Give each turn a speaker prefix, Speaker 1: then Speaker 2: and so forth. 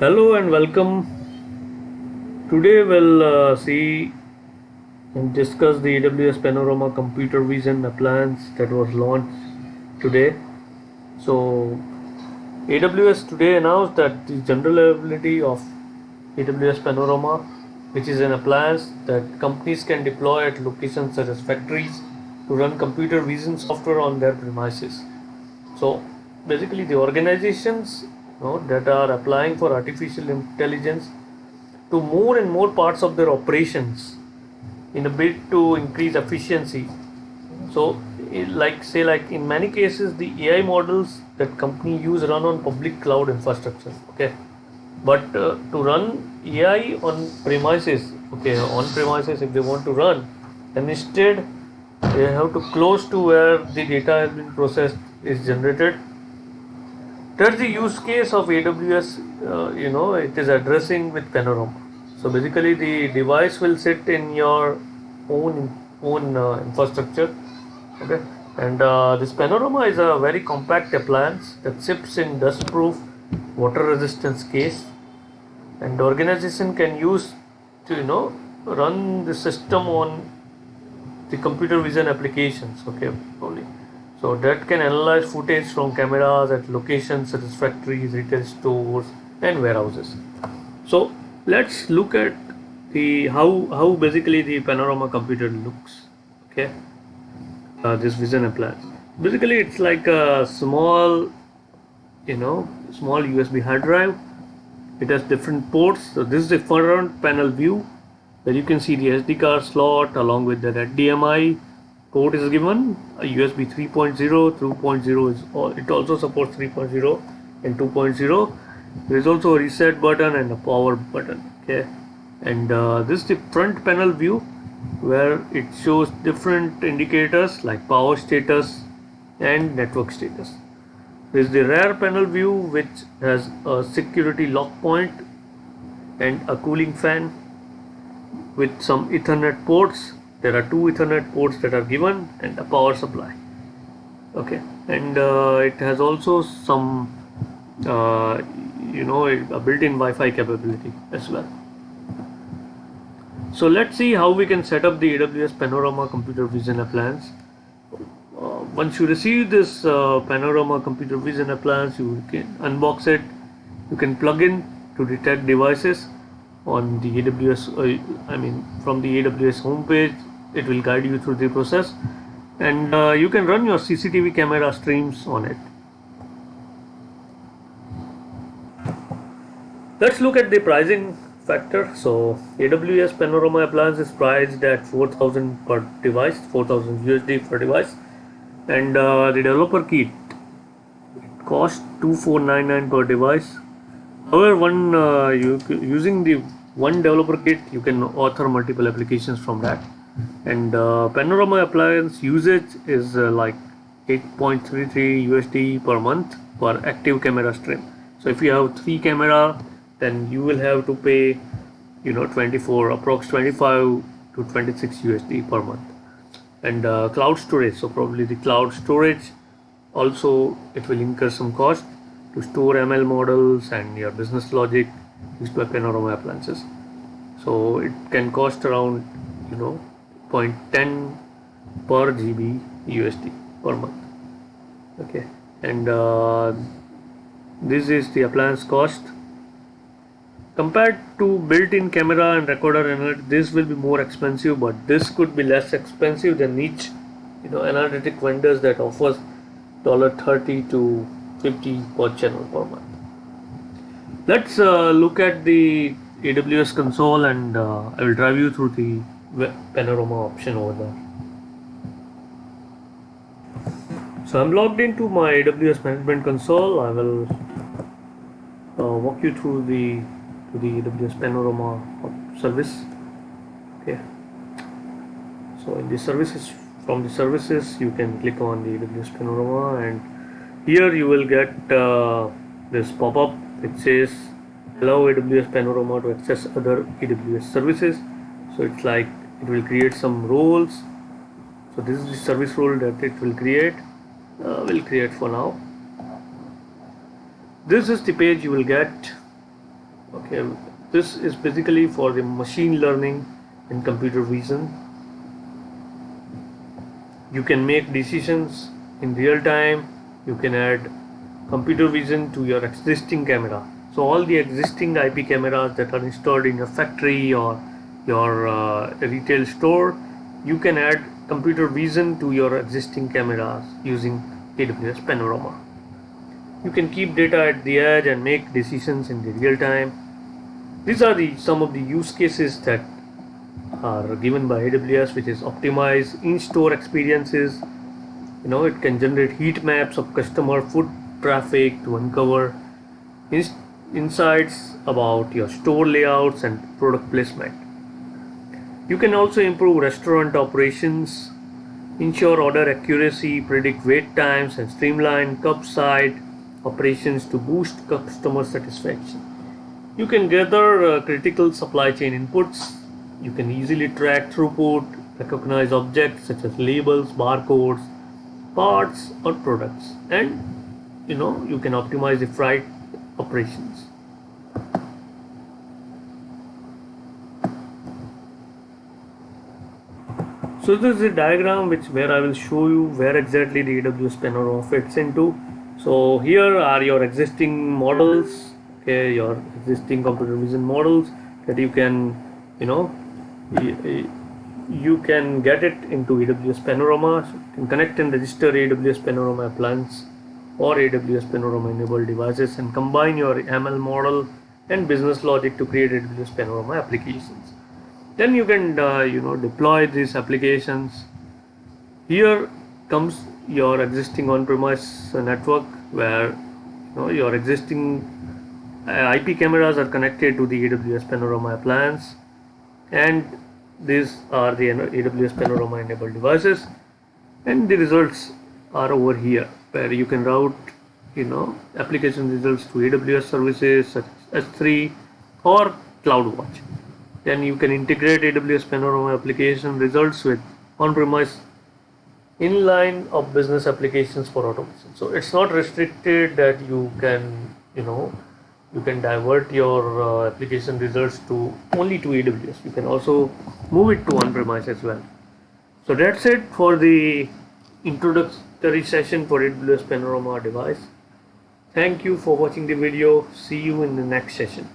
Speaker 1: Hello and welcome. Today we'll see and discuss the AWS Panorama Computer Vision appliance that was launched today. So, AWS today announced that the general availability of AWS Panorama, which is an appliance that companies can deploy at locations such as factories to run computer vision software on their premises. So, basically, the organizations that are applying for artificial intelligence to more and more parts of their operations in a bid to increase efficiency. So, like in many cases, the AI models that company use run on public cloud infrastructure. Okay, but to run AI on premises, okay, on premises if they want to run, then instead they have to close to where the data has been processed is generated. That's the use case of AWS. It is addressing with Panorama. So basically, the device will sit in your own infrastructure. Okay, and this Panorama is a very compact appliance that ships in dust-proof, water-resistance case, and the organization can use to run the system on the computer vision applications. Okay, only. So that can analyze footage from cameras at locations such as factories, retail stores, and warehouses. So let's look at the how basically the Panorama computer looks. Okay, this vision appliance. Basically, it's like a small USB hard drive. It has different ports. So this is the front panel view where you can see the SD card slot along with the HDMI port is given. A USB 3.0, 2.0 is it also supports 3.0 and 2.0. There is also a reset button and a power button. Okay, and this is the front panel view where it shows different indicators like power status and network status. There is the rear panel view which has a security lock point and a cooling fan with some Ethernet ports. There are two Ethernet ports that are given and a power supply. Okay, and it has also some a built-in Wi-Fi capability as well. So let's see how we can set up the AWS Panorama Computer Vision appliance. Once you receive this Panorama Computer Vision appliance, you can unbox it. You can plug in to detect devices on the AWS. From the AWS homepage, it will guide you through the process, and you can run your CCTV camera streams on it. Let's look at the pricing factor. So AWS Panorama appliance is priced at 4,000 per device, 4,000 USD per device, and the developer kit costs 2,499 per device. However, using the one developer kit, you can author multiple applications from that. And Panorama appliance usage is like 8.33 USD per month per active camera stream. So if you have 3 camera, then you will have to pay 25 to 26 USD per month. And cloud storage, so probably the cloud storage also it will incur some cost to store ML models and your business logic used by Panorama appliances. So it can cost around 0.10 per GB USD per month. Okay, and this is the appliance cost. Compared to built-in camera and recorder analytics, this will be more expensive, but this could be less expensive than niche analytic vendors that offers $30 to $50 per channel per month. Let's look at the AWS console, and I will drive you through the Panorama option over there. So I'm logged into my AWS management console. I will walk you through the AWS Panorama service. Okay. So in the services, from the services, you can click on the AWS Panorama, and here you will get this pop-up which says allow AWS Panorama to access other AWS services. So it's like it will create some roles. So this is the service role that it will create. For now. This is the page you will get Okay, this is basically for the machine learning and computer vision. You can make decisions in real time. You can add computer vision to your existing camera. So all the existing IP cameras that are installed in your factory or your retail store, you can add computer vision to your existing cameras using AWS Panorama. You can keep data at the edge and make decisions in the real time. These are some of the use cases that are given by AWS, which is optimize in-store experiences. It can generate heat maps of customer foot traffic to uncover insights about your store layouts and product placement. You can also improve restaurant operations, ensure order accuracy, predict wait times, and streamline curbside operations to boost customer satisfaction. You can gather critical supply chain inputs. You can easily track throughput, recognize objects such as labels, barcodes, parts, or products, and you can optimize the freight operations. So this is a diagram where I will show you where exactly the AWS Panorama fits into. So here are your existing models, okay, your existing computer vision models that you can, you can get it into AWS Panorama. So you can connect and register AWS Panorama appliance or AWS Panorama enabled devices and combine your ML model and business logic to create AWS Panorama applications. Then you can deploy these applications. Here comes your existing on-premise network where your existing IP cameras are connected to the AWS Panorama appliance, and these are the AWS Panorama enabled devices, and the results are over here where you can route application results to AWS services such as S3 or CloudWatch. Then you can integrate AWS Panorama application results with on-premise inline of business applications for automation. So it's not restricted that you can divert your application results to only to AWS. You can also move it to on-premise as well. So that's it for the introductory session for AWS Panorama device. Thank you for watching the video. See you in the next session.